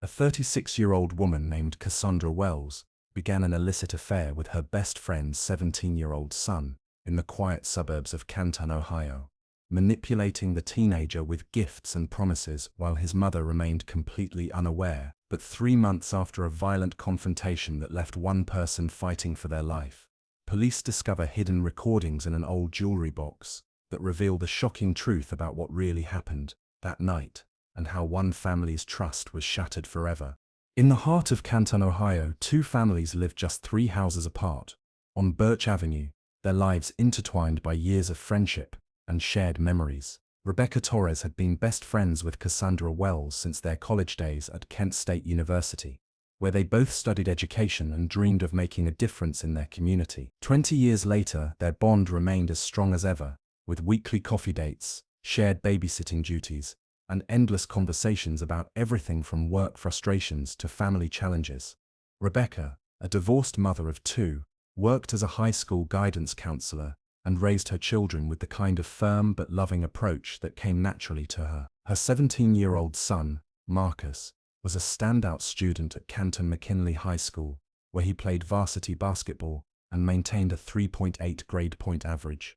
A 36-year-old woman named Cassandra Wells began an illicit affair with her best friend's 17-year-old son in the quiet suburbs of Canton, Ohio, manipulating the teenager with gifts and promises while his mother remained completely unaware. But 3 months after a violent confrontation that left one person fighting for their life, police discover hidden recordings in an old jewelry box that reveal the shocking truth about what really happened that night and how one family's trust was shattered forever. In the heart of Canton, Ohio, two families lived just 3 houses apart. On Birch Avenue, their lives intertwined by years of friendship and shared memories. Rebecca Torres had been best friends with Cassandra Wells since their college days at Kent State University, where they both studied education and dreamed of making a difference in their community. 20 years later, their bond remained as strong as ever, with weekly coffee dates, shared babysitting duties, and endless conversations about everything from work frustrations to family challenges. Rebecca, a divorced mother of 2, worked as a high school guidance counselor and raised her children with the kind of firm but loving approach that came naturally to her. Her 17-year-old son, Marcus, was a standout student at Canton McKinley High School, where he played varsity basketball and maintained a 3.8 grade point average.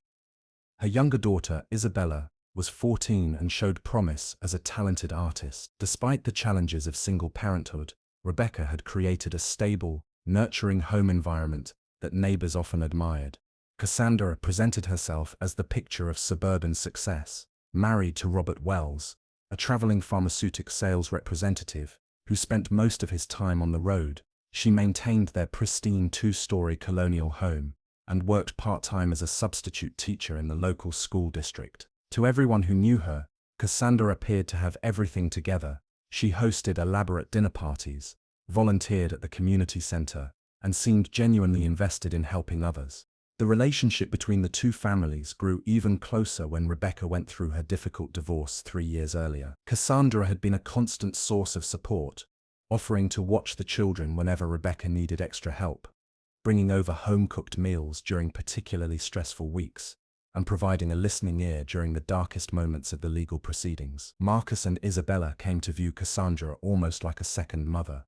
Her younger daughter, Isabella, was 14 and showed promise as a talented artist. Despite the challenges of single parenthood, Rebecca had created a stable, nurturing home environment that neighbors often admired. Cassandra presented herself as the picture of suburban success, married to Robert Wells, a traveling pharmaceutical sales representative who spent most of his time on the road. She maintained their pristine 2-story colonial home and worked part-time as a substitute teacher in the local school district. To everyone who knew her, Cassandra appeared to have everything together. She hosted elaborate dinner parties, volunteered at the community center, and seemed genuinely invested in helping others. The relationship between the two families grew even closer when Rebecca went through her difficult divorce 3 years earlier. Cassandra had been a constant source of support, offering to watch the children whenever Rebecca needed extra help, bringing over home-cooked meals during particularly stressful weeks, and providing a listening ear during the darkest moments of the legal proceedings. Marcus and Isabella came to view Cassandra almost like a second mother,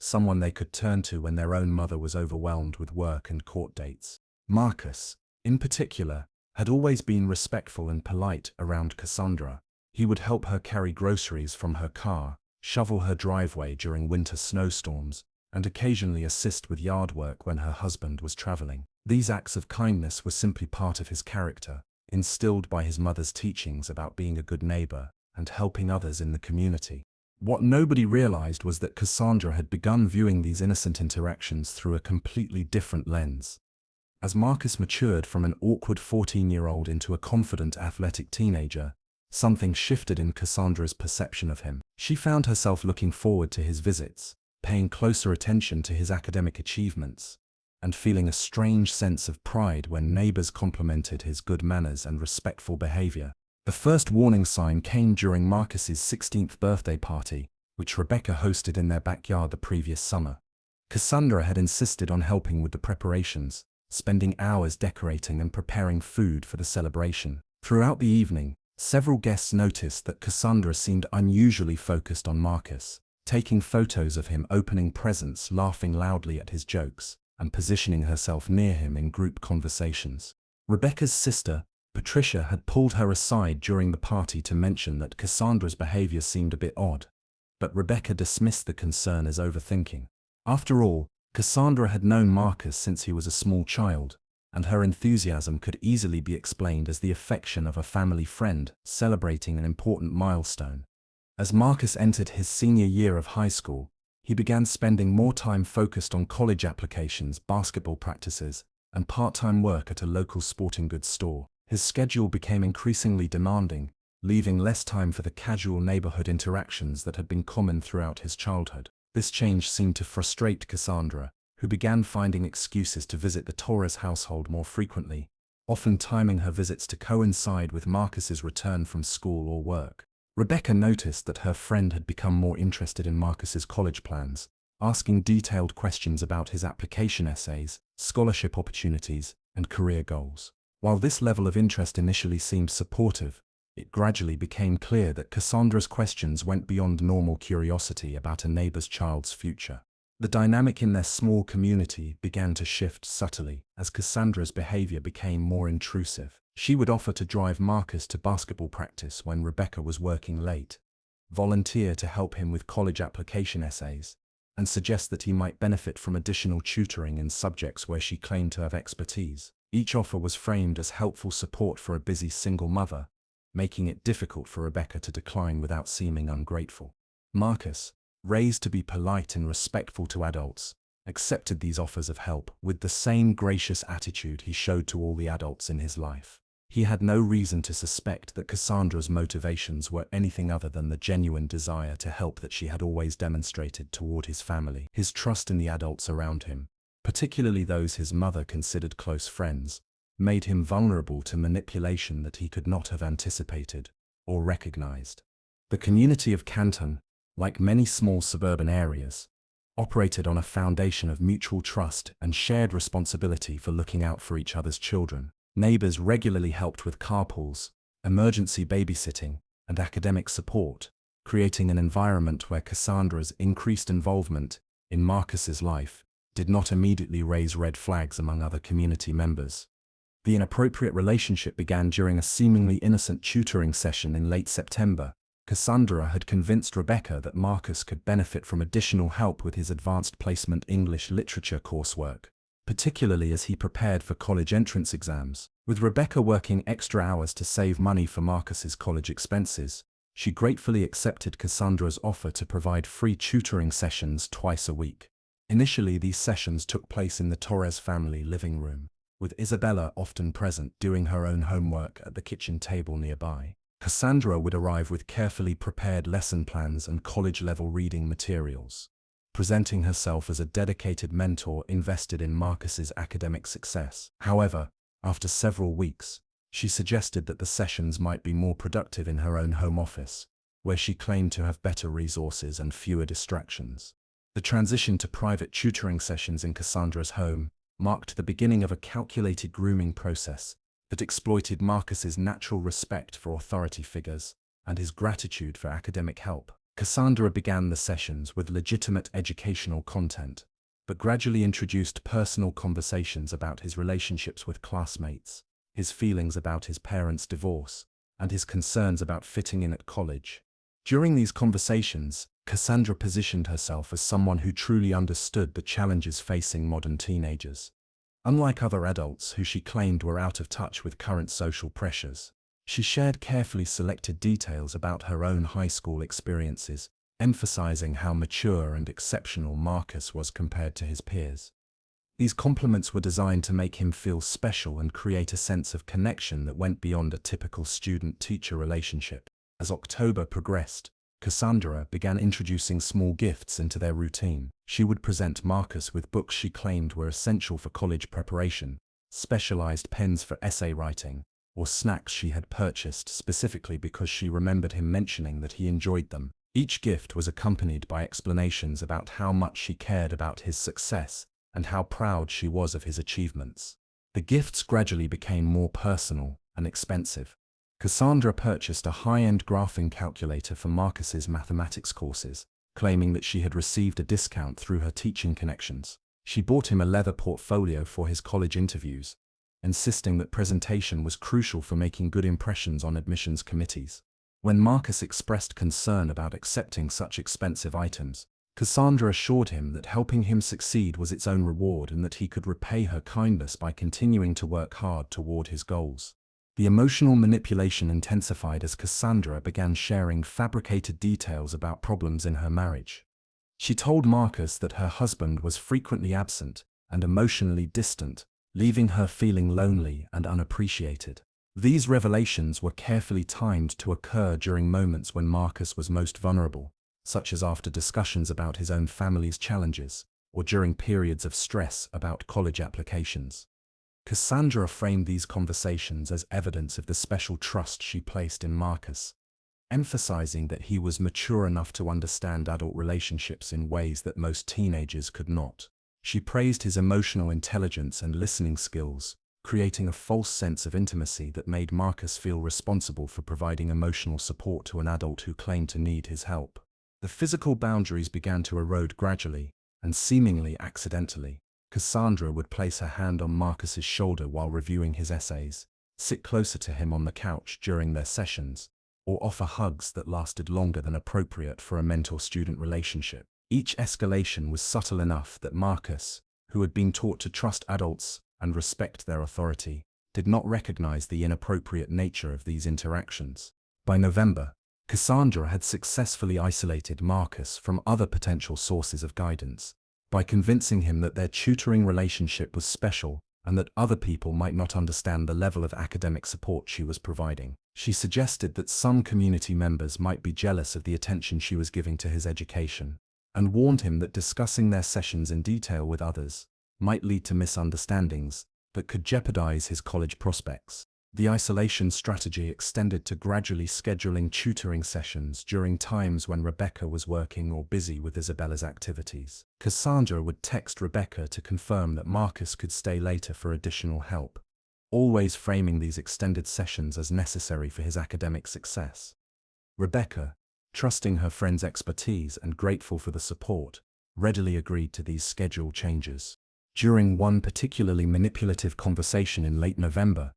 someone they could turn to when their own mother was overwhelmed with work and court dates. Marcus, in particular, had always been respectful and polite around Cassandra. He would help her carry groceries from her car, shovel her driveway during winter snowstorms, and occasionally assist with yard work when her husband was traveling. These acts of kindness were simply part of his character, instilled by his mother's teachings about being a good neighbor and helping others in the community. What nobody realized was that Cassandra had begun viewing these innocent interactions through a completely different lens. As Marcus matured from an awkward 14-year-old into a confident, athletic teenager, something shifted in Cassandra's perception of him. She found herself looking forward to his visits, paying closer attention to his academic achievements, and feeling a strange sense of pride when neighbors complimented his good manners and respectful behavior. The first warning sign came during Marcus's 16th birthday party, which Rebecca hosted in their backyard the previous summer. Cassandra had insisted on helping with the preparations, spending hours decorating and preparing food for the celebration. Throughout the evening, several guests noticed that Cassandra seemed unusually focused on Marcus, taking photos of him opening presents, laughing loudly at his jokes, and positioning herself near him in group conversations. Rebecca's sister, Patricia, had pulled her aside during the party to mention that Cassandra's behavior seemed a bit odd, but Rebecca dismissed the concern as overthinking. After all, Cassandra had known Marcus since he was a small child, and her enthusiasm could easily be explained as the affection of a family friend celebrating an important milestone. As Marcus entered his senior year of high school, he began spending more time focused on college applications, basketball practices, and part-time work at a local sporting goods store. His schedule became increasingly demanding, leaving less time for the casual neighborhood interactions that had been common throughout his childhood. This change seemed to frustrate Cassandra, who began finding excuses to visit the Torres household more frequently, often timing her visits to coincide with Marcus's return from school or work. Rebecca noticed that her friend had become more interested in Marcus's college plans, asking detailed questions about his application essays, scholarship opportunities, and career goals. While this level of interest initially seemed supportive, It gradually became clear that Cassandra's questions went beyond normal curiosity about a neighbor's child's future. The dynamic in their small community began to shift subtly as Cassandra's behavior became more intrusive. She would offer to drive Marcus to basketball practice when Rebecca was working late, volunteer to help him with college application essays, and suggest that he might benefit from additional tutoring in subjects where she claimed to have expertise. Each offer was framed as helpful support for a busy single mother, making it difficult for Rebecca to decline without seeming ungrateful. Marcus, raised to be polite and respectful to adults, accepted these offers of help with the same gracious attitude he showed to all the adults in his life. He had no reason to suspect that Cassandra's motivations were anything other than the genuine desire to help that she had always demonstrated toward his family. His trust in the adults around him, particularly those his mother considered close friends, made him vulnerable to manipulation that he could not have anticipated or recognized. The community of Canton, like many small suburban areas, operated on a foundation of mutual trust and shared responsibility for looking out for each other's children. Neighbors regularly helped with carpools, emergency babysitting, and academic support, creating an environment where Cassandra's increased involvement in Marcus's life did not immediately raise red flags among other community members. The inappropriate relationship began during a seemingly innocent tutoring session in late September. Cassandra had convinced Rebecca that Marcus could benefit from additional help with his advanced placement English literature coursework, particularly as he prepared for college entrance exams. With Rebecca working extra hours to save money for Marcus's college expenses, she gratefully accepted Cassandra's offer to provide free tutoring sessions twice a week. Initially, these sessions took place in the Torres family living room, with Isabella often present doing her own homework at the kitchen table nearby. Cassandra would arrive with carefully prepared lesson plans and college-level reading materials, presenting herself as a dedicated mentor invested in Marcus's academic success. However, after several weeks, she suggested that the sessions might be more productive in her own home office, where she claimed to have better resources and fewer distractions. The transition to private tutoring sessions in Cassandra's home marked the beginning of a calculated grooming process that exploited Marcus's natural respect for authority figures and his gratitude for academic help. Cassandra began the sessions with legitimate educational content, but gradually introduced personal conversations about his relationships with classmates, his feelings about his parents' divorce, and his concerns about fitting in at college. During these conversations, Cassandra positioned herself as someone who truly understood the challenges facing modern teenagers. Unlike other adults who she claimed were out of touch with current social pressures, she shared carefully selected details about her own high school experiences, emphasizing how mature and exceptional Marcus was compared to his peers. These compliments were designed to make him feel special and create a sense of connection that went beyond a typical student-teacher relationship. As October progressed, Cassandra began introducing small gifts into their routine. She would present Marcus with books she claimed were essential for college preparation, specialized pens for essay writing, or snacks she had purchased specifically because she remembered him mentioning that he enjoyed them. Each gift was accompanied by explanations about how much she cared about his success and how proud she was of his achievements. The gifts gradually became more personal and expensive. Cassandra purchased a high-end graphing calculator for Marcus's mathematics courses, claiming that she had received a discount through her teaching connections. She bought him a leather portfolio for his college interviews, insisting that presentation was crucial for making good impressions on admissions committees. When Marcus expressed concern about accepting such expensive items, Cassandra assured him that helping him succeed was its own reward and that he could repay her kindness by continuing to work hard toward his goals. The emotional manipulation intensified as Cassandra began sharing fabricated details about problems in her marriage. She told Marcus that her husband was frequently absent and emotionally distant, leaving her feeling lonely and unappreciated. These revelations were carefully timed to occur during moments when Marcus was most vulnerable, such as after discussions about his own family's challenges, or during periods of stress about college applications. Cassandra framed these conversations as evidence of the special trust she placed in Marcus, emphasizing that he was mature enough to understand adult relationships in ways that most teenagers could not. She praised his emotional intelligence and listening skills, creating a false sense of intimacy that made Marcus feel responsible for providing emotional support to an adult who claimed to need his help. The physical boundaries began to erode gradually, and seemingly accidentally. Cassandra would place her hand on Marcus's shoulder while reviewing his essays, sit closer to him on the couch during their sessions, or offer hugs that lasted longer than appropriate for a mentor-student relationship. Each escalation was subtle enough that Marcus, who had been taught to trust adults and respect their authority, did not recognize the inappropriate nature of these interactions. By November, Cassandra had successfully isolated Marcus from other potential sources of guidance by convincing him that their tutoring relationship was special and that other people might not understand the level of academic support she was providing. She suggested that some community members might be jealous of the attention she was giving to his education, and warned him that discussing their sessions in detail with others might lead to misunderstandings that could jeopardize his college prospects. The isolation strategy extended to gradually scheduling tutoring sessions during times when Rebecca was working or busy with Isabella's activities. Cassandra would text Rebecca to confirm that Marcus could stay later for additional help, always framing these extended sessions as necessary for his academic success. Rebecca, trusting her friend's expertise and grateful for the support, readily agreed to these schedule changes. During one particularly manipulative conversation in late November,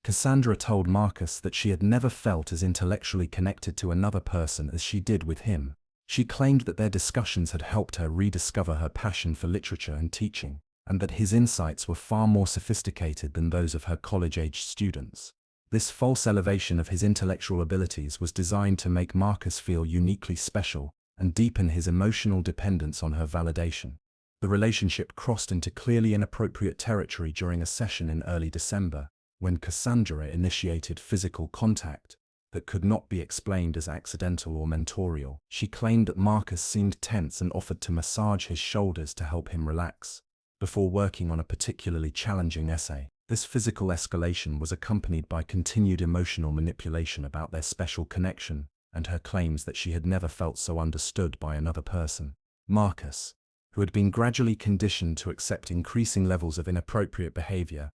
Cassandra told Marcus that she had never felt as intellectually connected to another person as she did with him. She claimed that their discussions had helped her rediscover her passion for literature and teaching, and that his insights were far more sophisticated than those of her college-aged students. This false elevation of his intellectual abilities was designed to make Marcus feel uniquely special and deepen his emotional dependence on her validation. The relationship crossed into clearly inappropriate territory during a session in early December, when Cassandra initiated physical contact that could not be explained as accidental or mentorial. She claimed that Marcus seemed tense and offered to massage his shoulders to help him relax, before working on a particularly challenging essay. This physical escalation was accompanied by continued emotional manipulation about their special connection and her claims that she had never felt so understood by another person. Marcus, who had been gradually conditioned to accept increasing levels of inappropriate behavior,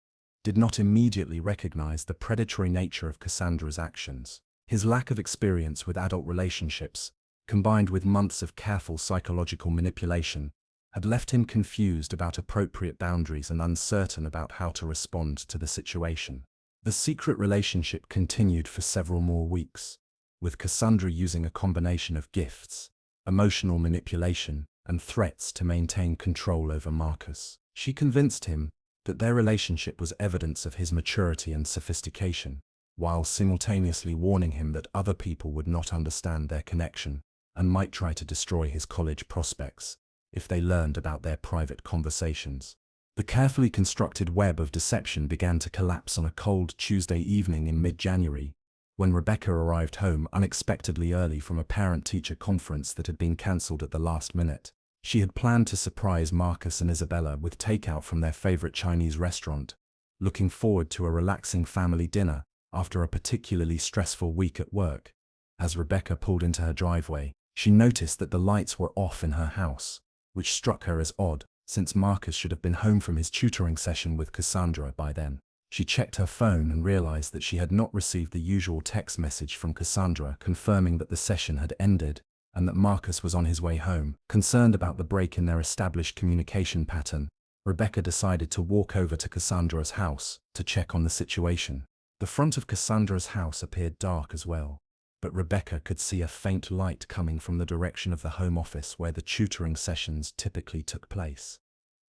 did not immediately recognize the predatory nature of Cassandra's actions. His lack of experience with adult relationships, combined with months of careful psychological manipulation, had left him confused about appropriate boundaries and uncertain about how to respond to the situation. The secret relationship continued for several more weeks, with Cassandra using a combination of gifts, emotional manipulation, and threats to maintain control over Marcus. She convinced him that their relationship was evidence of his maturity and sophistication, while simultaneously warning him that other people would not understand their connection and might try to destroy his college prospects if they learned about their private conversations. The carefully constructed web of deception began to collapse on a cold Tuesday evening in mid-January, when Rebecca arrived home unexpectedly early from a parent-teacher conference that had been cancelled at the last minute. She had planned to surprise Marcus and Isabella with takeout from their favorite Chinese restaurant, looking forward to a relaxing family dinner after a particularly stressful week at work. As Rebecca pulled into her driveway, she noticed that the lights were off in her house, which struck her as odd, since Marcus should have been home from his tutoring session with Cassandra by then. She checked her phone and realized that she had not received the usual text message from Cassandra confirming that the session had ended and that Marcus was on his way home. Concerned about the break in their established communication pattern, Rebecca decided to walk over to Cassandra's house to check on the situation. The front of Cassandra's house appeared dark as well, but Rebecca could see a faint light coming from the direction of the home office where the tutoring sessions typically took place.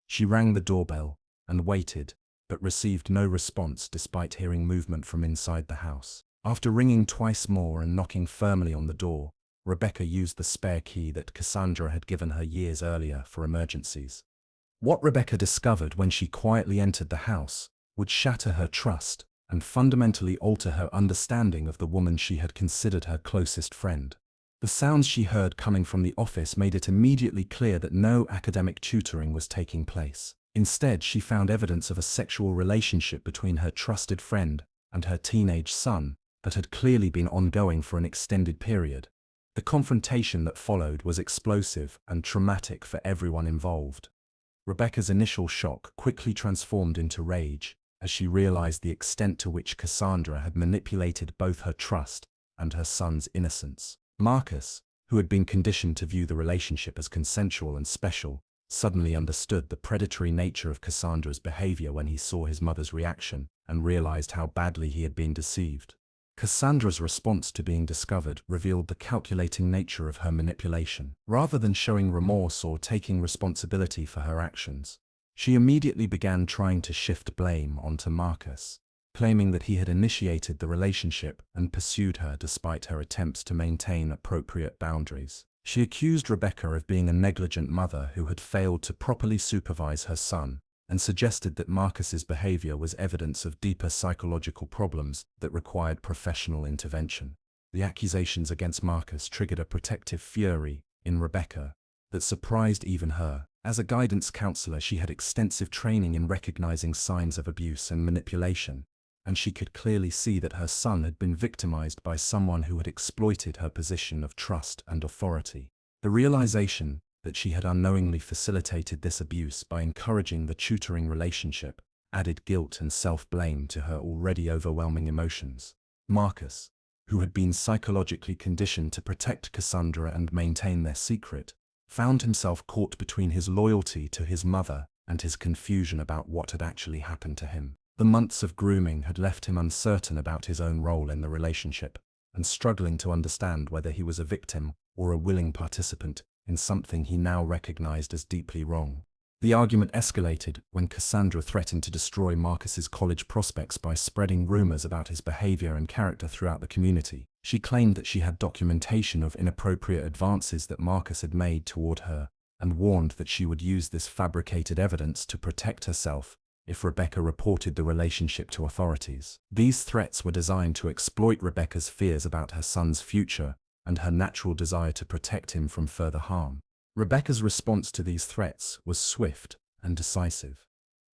She rang the doorbell and waited, but received no response despite hearing movement from inside the house. After ringing twice more and knocking firmly on the door, Rebecca used the spare key that Cassandra had given her years earlier for emergencies. What Rebecca discovered when she quietly entered the house would shatter her trust and fundamentally alter her understanding of the woman she had considered her closest friend. The sounds she heard coming from the office made it immediately clear that no academic tutoring was taking place. Instead, she found evidence of a sexual relationship between her trusted friend and her teenage son that had clearly been ongoing for an extended period. The confrontation that followed was explosive and traumatic for everyone involved. Rebecca's initial shock quickly transformed into rage, as she realized the extent to which Cassandra had manipulated both her trust and her son's innocence. Marcus, who had been conditioned to view the relationship as consensual and special, suddenly understood the predatory nature of Cassandra's behavior when he saw his mother's reaction and realized how badly he had been deceived. Cassandra's response to being discovered revealed the calculating nature of her manipulation. Rather than showing remorse or taking responsibility for her actions, she immediately began trying to shift blame onto Marcus, claiming that he had initiated the relationship and pursued her despite her attempts to maintain appropriate boundaries. She accused Rebecca of being a negligent mother who had failed to properly supervise her son, and suggested that Marcus's behavior was evidence of deeper psychological problems that required professional intervention. The accusations against Marcus triggered a protective fury in Rebecca that surprised even her. As a guidance counselor, she had extensive training in recognizing signs of abuse and manipulation, and she could clearly see that her son had been victimized by someone who had exploited her position of trust and authority. The realization that she had unknowingly facilitated this abuse by encouraging the tutoring relationship added guilt and self-blame to her already overwhelming emotions. Marcus, who had been psychologically conditioned to protect Cassandra and maintain their secret, found himself caught between his loyalty to his mother and his confusion about what had actually happened to him. The months of grooming had left him uncertain about his own role in the relationship, and struggling to understand whether he was a victim or a willing participant in something he now recognized as deeply wrong. The argument escalated when Cassandra threatened to destroy Marcus's college prospects by spreading rumors about his behavior and character throughout the community. She claimed that she had documentation of inappropriate advances that Marcus had made toward her, and warned that she would use this fabricated evidence to protect herself if Rebecca reported the relationship to authorities. These threats were designed to exploit Rebecca's fears about her son's future and her natural desire to protect him from further harm. Rebecca's response to these threats was swift and decisive.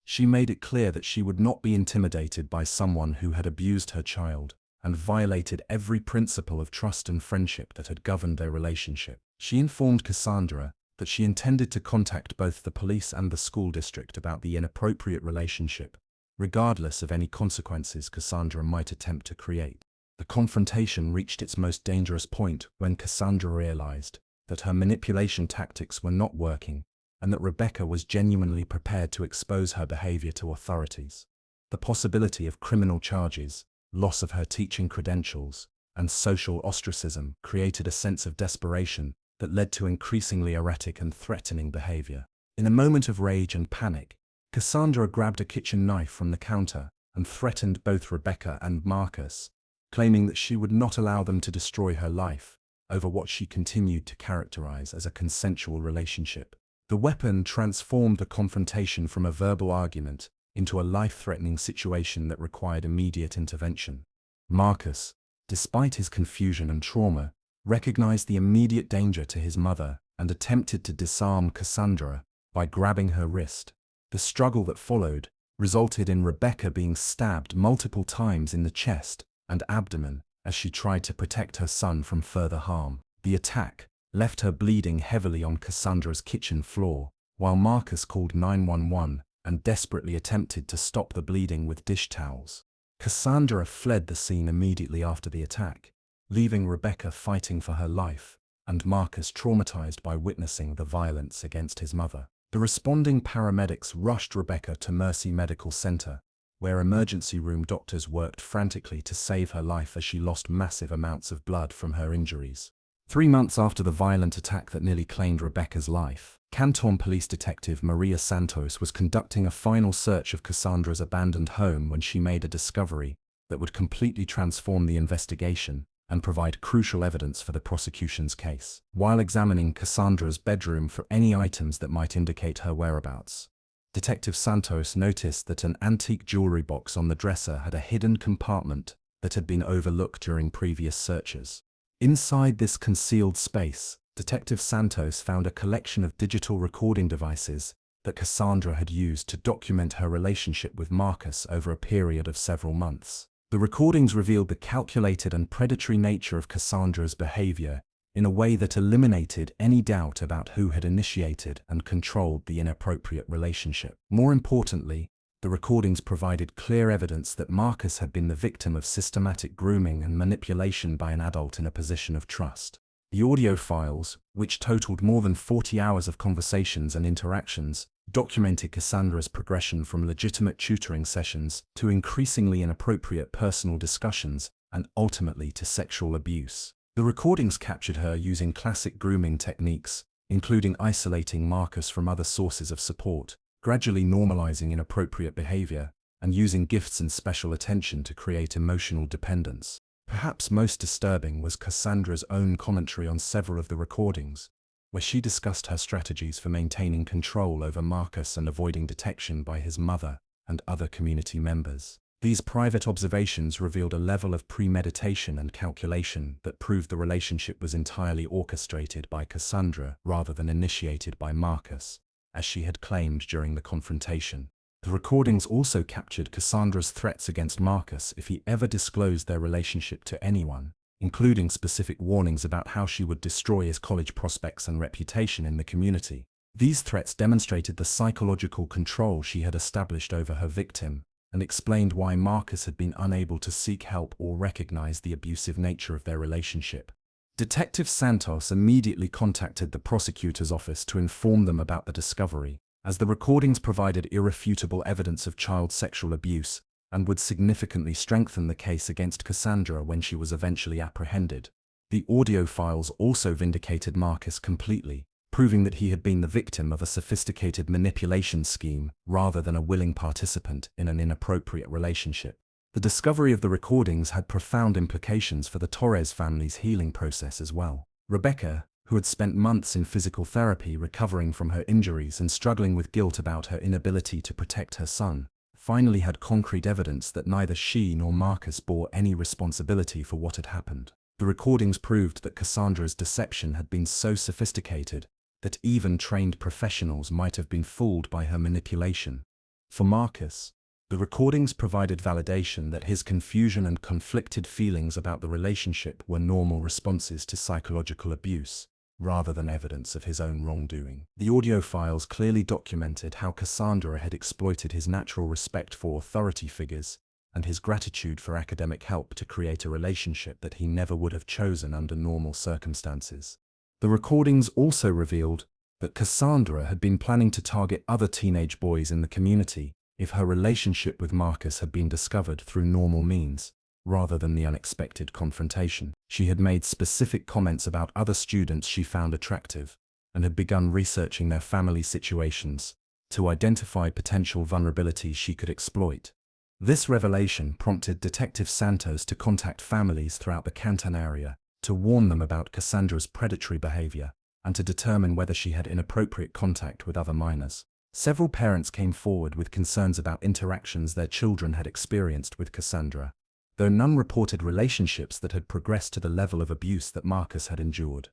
She made it clear that she would not be intimidated by someone who had abused her child and violated every principle of trust and friendship that had governed their relationship. She informed Cassandra that she intended to contact both the police and the school district about the inappropriate relationship, regardless of any consequences Cassandra might attempt to create. The confrontation reached its most dangerous point when Cassandra realized that her manipulation tactics were not working and that Rebecca was genuinely prepared to expose her behavior to authorities. The possibility of criminal charges, loss of her teaching credentials, and social ostracism created a sense of desperation that led to increasingly erratic and threatening behavior. In a moment of rage and panic, Cassandra grabbed a kitchen knife from the counter and threatened both Rebecca and Marcus, claiming that she would not allow them to destroy her life over what she continued to characterize as a consensual relationship. The weapon transformed the confrontation from a verbal argument into a life-threatening situation that required immediate intervention. Marcus, despite his confusion and trauma, recognized the immediate danger to his mother and attempted to disarm Cassandra by grabbing her wrist. The struggle that followed resulted in Rebecca being stabbed multiple times in the chest and abdomen as she tried to protect her son from further harm. The attack left her bleeding heavily on Cassandra's kitchen floor, while Marcus called 911 and desperately attempted to stop the bleeding with dish towels. Cassandra fled the scene immediately after the attack, leaving Rebecca fighting for her life, and Marcus traumatized by witnessing the violence against his mother. The responding paramedics rushed Rebecca to Mercy Medical Center, where emergency room doctors worked frantically to save her life as she lost massive amounts of blood from her injuries. 3 months after the violent attack that nearly claimed Rebecca's life, Canton Police Detective Maria Santos was conducting a final search of Cassandra's abandoned home when she made a discovery that would completely transform the investigation and provide crucial evidence for the prosecution's case. While examining Cassandra's bedroom for any items that might indicate her whereabouts, Detective Santos noticed that an antique jewelry box on the dresser had a hidden compartment that had been overlooked during previous searches. Inside this concealed space, Detective Santos found a collection of digital recording devices that Cassandra had used to document her relationship with Marcus over a period of several months. The recordings revealed the calculated and predatory nature of Cassandra's behavior in a way that eliminated any doubt about who had initiated and controlled the inappropriate relationship. More importantly, The recordings provided clear evidence that Marcus had been the victim of systematic grooming and manipulation by an adult in a position of trust. The audio files, which totaled more than 40 hours of conversations and interactions, documented Cassandra's progression from legitimate tutoring sessions to increasingly inappropriate personal discussions and ultimately to sexual abuse. The recordings captured her using classic grooming techniques, including isolating Marcus from other sources of support, gradually normalizing inappropriate behavior, and using gifts and special attention to create emotional dependence. Perhaps most disturbing was Cassandra's own commentary on several of the recordings, where she discussed her strategies for maintaining control over Marcus and avoiding detection by his mother and other community members. These private observations revealed a level of premeditation and calculation that proved the relationship was entirely orchestrated by Cassandra rather than initiated by Marcus, as she had claimed during the confrontation. The recordings also captured Cassandra's threats against Marcus if he ever disclosed their relationship to anyone, including specific warnings about how she would destroy his college prospects and reputation in the community. These threats demonstrated the psychological control she had established over her victim and explained why Marcus had been unable to seek help or recognize the abusive nature of their relationship. Detective Santos immediately contacted the prosecutor's office to inform them about the discovery, as the recordings provided irrefutable evidence of child sexual abuse and would significantly strengthen the case against Cassandra when she was eventually apprehended. The audio files also vindicated Marcus completely, proving that he had been the victim of a sophisticated manipulation scheme rather than a willing participant in an inappropriate relationship. The discovery of the recordings had profound implications for the Torres family's healing process as well. Rebecca, who had spent months in physical therapy recovering from her injuries and struggling with guilt about her inability to protect her son, finally had concrete evidence that neither she nor Marcus bore any responsibility for what had happened. The recordings proved that Cassandra's deception had been so sophisticated that even trained professionals might have been fooled by her manipulation. For Marcus, the recordings provided validation that his confusion and conflicted feelings about the relationship were normal responses to psychological abuse, rather than evidence of his own wrongdoing. The audio files clearly documented how Cassandra had exploited his natural respect for authority figures and his gratitude for academic help to create a relationship that he never would have chosen under normal circumstances. The recordings also revealed that Cassandra had been planning to target other teenage boys in the community if her relationship with Marcus had been discovered through normal means, rather than the unexpected confrontation. She had made specific comments about other students she found attractive, and had begun researching their family situations to identify potential vulnerabilities she could exploit. This revelation prompted Detective Santos to contact families throughout the Canton area to warn them about Cassandra's predatory behavior and to determine whether she had inappropriate contact with other minors. Several parents came forward with concerns about interactions their children had experienced with Cassandra, though none reported relationships that had progressed to the level of abuse that Marcus had endured.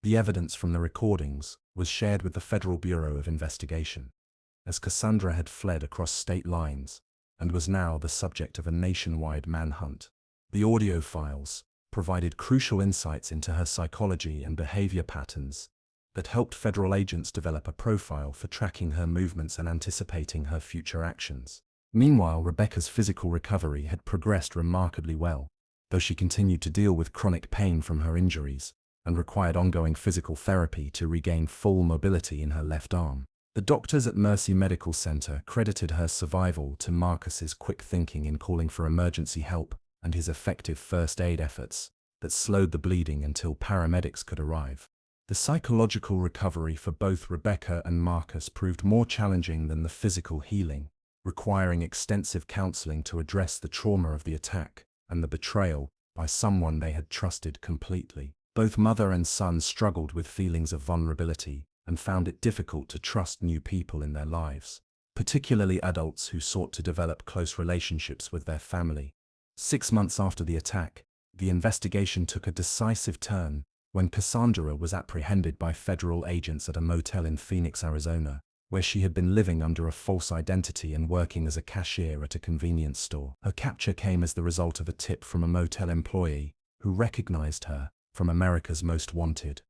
The evidence from the recordings was shared with the Federal Bureau of Investigation, as Cassandra had fled across state lines and was now the subject of a nationwide manhunt. The audio files provided crucial insights into her psychology and behavior patterns that helped federal agents develop a profile for tracking her movements and anticipating her future actions. Meanwhile, Rebecca's physical recovery had progressed remarkably well, though she continued to deal with chronic pain from her injuries and required ongoing physical therapy to regain full mobility in her left arm. The doctors at Mercy Medical Center credited her survival to Marcus's quick thinking in calling for emergency help and his effective first aid efforts that slowed the bleeding until paramedics could arrive. The psychological recovery for both Rebecca and Marcus proved more challenging than the physical healing, requiring extensive counseling to address the trauma of the attack and the betrayal by someone they had trusted completely. Both mother and son struggled with feelings of vulnerability and found it difficult to trust new people in their lives, particularly adults who sought to develop close relationships with their family. 6 months after the attack, the investigation took a decisive turn when Cassandra was apprehended by federal agents at a motel in Phoenix, Arizona, where she had been living under a false identity and working as a cashier at a convenience store. Her capture came as the result of a tip from a motel employee who recognized her from America's Most Wanted,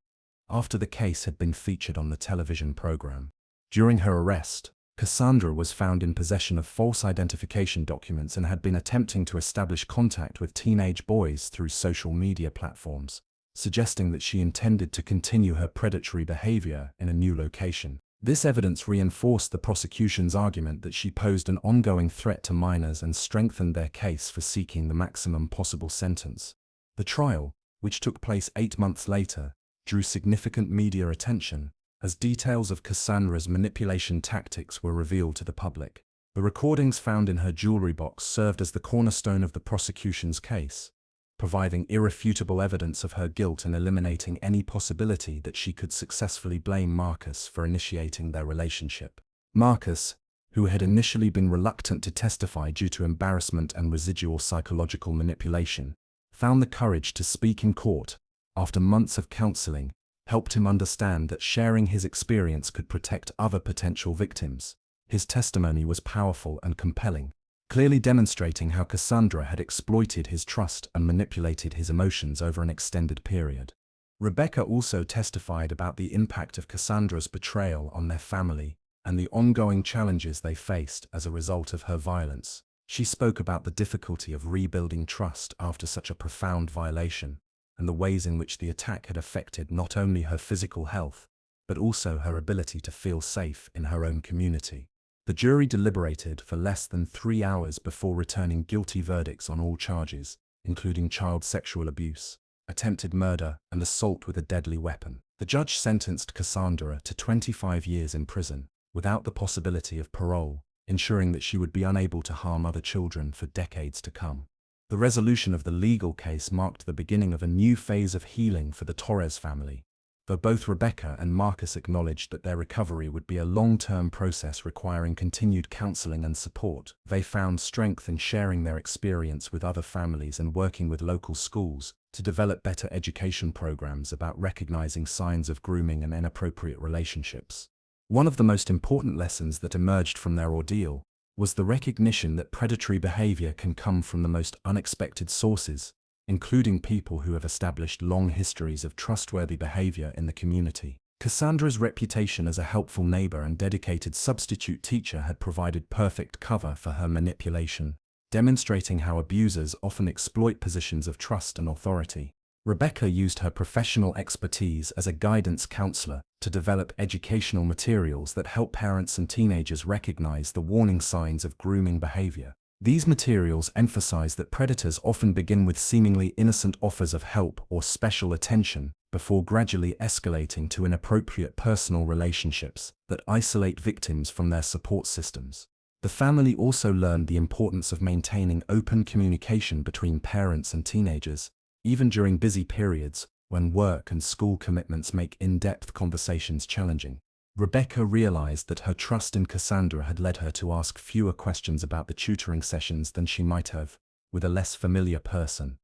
after the case had been featured on the television program. During her arrest, Cassandra was found in possession of false identification documents and had been attempting to establish contact with teenage boys through social media platforms, suggesting that she intended to continue her predatory behavior in a new location. This evidence reinforced the prosecution's argument that she posed an ongoing threat to minors and strengthened their case for seeking the maximum possible sentence. The trial, which took place 8 months later, drew significant media attention, as details of Cassandra's manipulation tactics were revealed to the public. The recordings found in her jewelry box served as the cornerstone of the prosecution's case, providing irrefutable evidence of her guilt and eliminating any possibility that she could successfully blame Marcus for initiating their relationship. Marcus, who had initially been reluctant to testify due to embarrassment and residual psychological manipulation, found the courage to speak in court. After months of counseling, helped him understand that sharing his experience could protect other potential victims. His testimony was powerful and compelling, clearly demonstrating how Cassandra had exploited his trust and manipulated his emotions over an extended period. Rebecca also testified about the impact of Cassandra's betrayal on their family and the ongoing challenges they faced as a result of her violence. She spoke about the difficulty of rebuilding trust after such a profound violation, and the ways in which the attack had affected not only her physical health, but also her ability to feel safe in her own community. The jury deliberated for less than 3 hours before returning guilty verdicts on all charges, including child sexual abuse, attempted murder, and assault with a deadly weapon. The judge sentenced Cassandra to 25 years in prison, without the possibility of parole, ensuring that she would be unable to harm other children for decades to come. The resolution of the legal case marked the beginning of a new phase of healing for the Torres family. Though both Rebecca and Marcus acknowledged that their recovery would be a long-term process requiring continued counseling and support, they found strength in sharing their experience with other families and working with local schools to develop better education programs about recognizing signs of grooming and inappropriate relationships. One of the most important lessons that emerged from their ordeal was the recognition that predatory behavior can come from the most unexpected sources, including people who have established long histories of trustworthy behavior in the community. Cassandra's reputation as a helpful neighbor and dedicated substitute teacher had provided perfect cover for her manipulation, demonstrating how abusers often exploit positions of trust and authority. Rebecca used her professional expertise as a guidance counselor to develop educational materials that help parents and teenagers recognize the warning signs of grooming behavior. These materials emphasize that predators often begin with seemingly innocent offers of help or special attention, before gradually escalating to inappropriate personal relationships that isolate victims from their support systems. The family also learned the importance of maintaining open communication between parents and teenagers, even during busy periods when work and school commitments make in-depth conversations challenging. Rebecca realized that her trust in Cassandra had led her to ask fewer questions about the tutoring sessions than she might have with a less familiar person,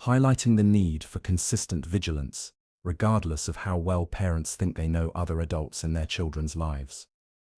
highlighting the need for consistent vigilance, regardless of how well parents think they know other adults in their children's lives.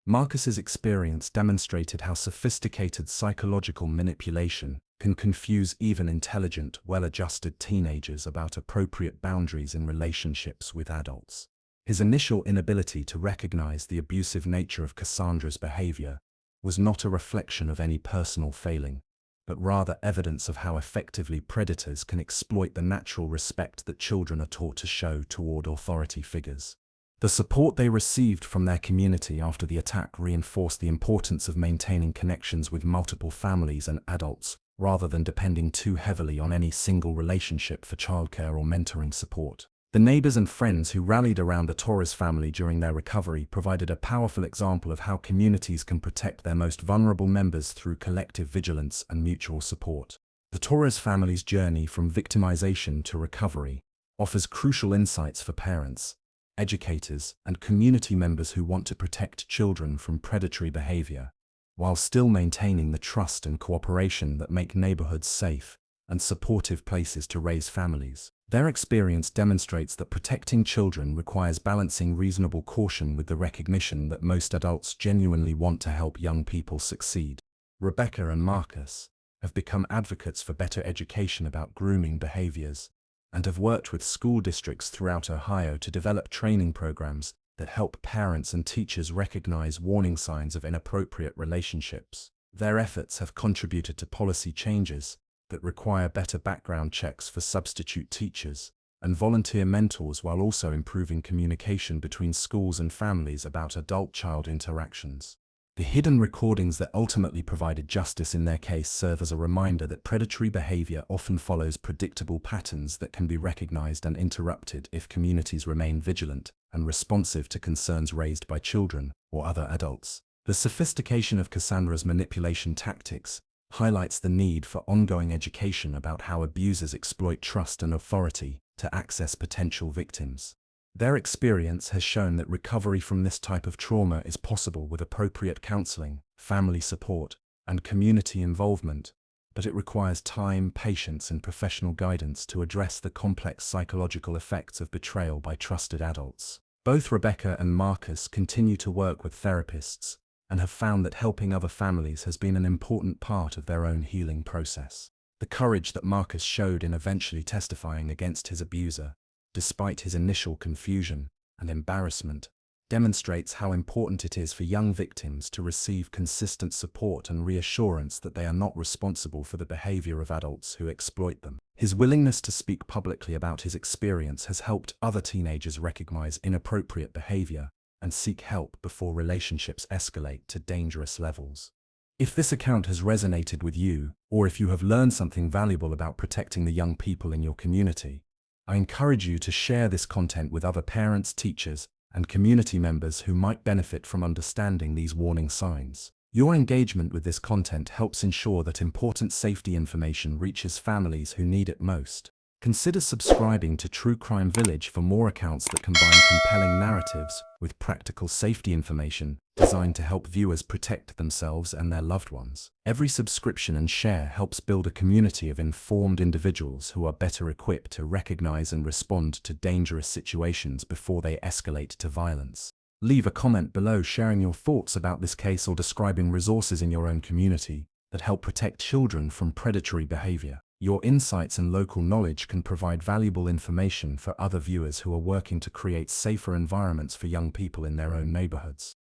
Marcus's experience demonstrated how sophisticated psychological manipulation can confuse even intelligent, well-adjusted teenagers about appropriate boundaries in relationships with adults. His initial inability to recognize the abusive nature of Cassandra's behavior was not a reflection of any personal failing, but rather evidence of how effectively predators can exploit the natural respect that children are taught to show toward authority figures. The support they received from their community after the attack reinforced the importance of maintaining connections with multiple families and adults, rather than depending too heavily on any single relationship for childcare or mentoring support. The neighbors and friends who rallied around the Torres family during their recovery provided a powerful example of how communities can protect their most vulnerable members through collective vigilance and mutual support. The Torres family's journey from victimization to recovery offers crucial insights for parents, educators, and community members who want to protect children from predatory behavior, while still maintaining the trust and cooperation that make neighborhoods safe and supportive places to raise families. Their experience demonstrates that protecting children requires balancing reasonable caution with the recognition that most adults genuinely want to help young people succeed. Rebecca and Marcus have become advocates for better education about grooming behaviors and have worked with school districts throughout Ohio to develop training programs that help parents and teachers recognize warning signs of inappropriate relationships. Their efforts have contributed to policy changes that require better background checks for substitute teachers and volunteer mentors, while also improving communication between schools and families about adult-child interactions. The hidden recordings that ultimately provided justice in their case serve as a reminder that predatory behavior often follows predictable patterns that can be recognized and interrupted if communities remain vigilant and responsive to concerns raised by children or other adults. The sophistication of Cassandra's manipulation tactics highlights the need for ongoing education about how abusers exploit trust and authority to access potential victims. Their experience has shown that recovery from this type of trauma is possible with appropriate counseling, family support, and community involvement, but it requires time, patience, and professional guidance to address the complex psychological effects of betrayal by trusted adults. Both Rebecca and Marcus continue to work with therapists and have found that helping other families has been an important part of their own healing process. The courage that Marcus showed in eventually testifying against his abuser, despite his initial confusion and embarrassment, demonstrates how important it is for young victims to receive consistent support and reassurance that they are not responsible for the behavior of adults who exploit them. His willingness to speak publicly about his experience has helped other teenagers recognize inappropriate behavior and seek help before relationships escalate to dangerous levels. If this account has resonated with you, or if you have learned something valuable about protecting the young people in your community, I encourage you to share this content with other parents, teachers, and community members who might benefit from understanding these warning signs. Your engagement with this content helps ensure that important safety information reaches families who need it most. Consider subscribing to True Crime Village for more accounts that combine compelling narratives with practical safety information designed to help viewers protect themselves and their loved ones. Every subscription and share helps build a community of informed individuals who are better equipped to recognize and respond to dangerous situations before they escalate to violence. Leave a comment below sharing your thoughts about this case or describing resources in your own community that help protect children from predatory behavior. Your insights and local knowledge can provide valuable information for other viewers who are working to create safer environments for young people in their own neighborhoods.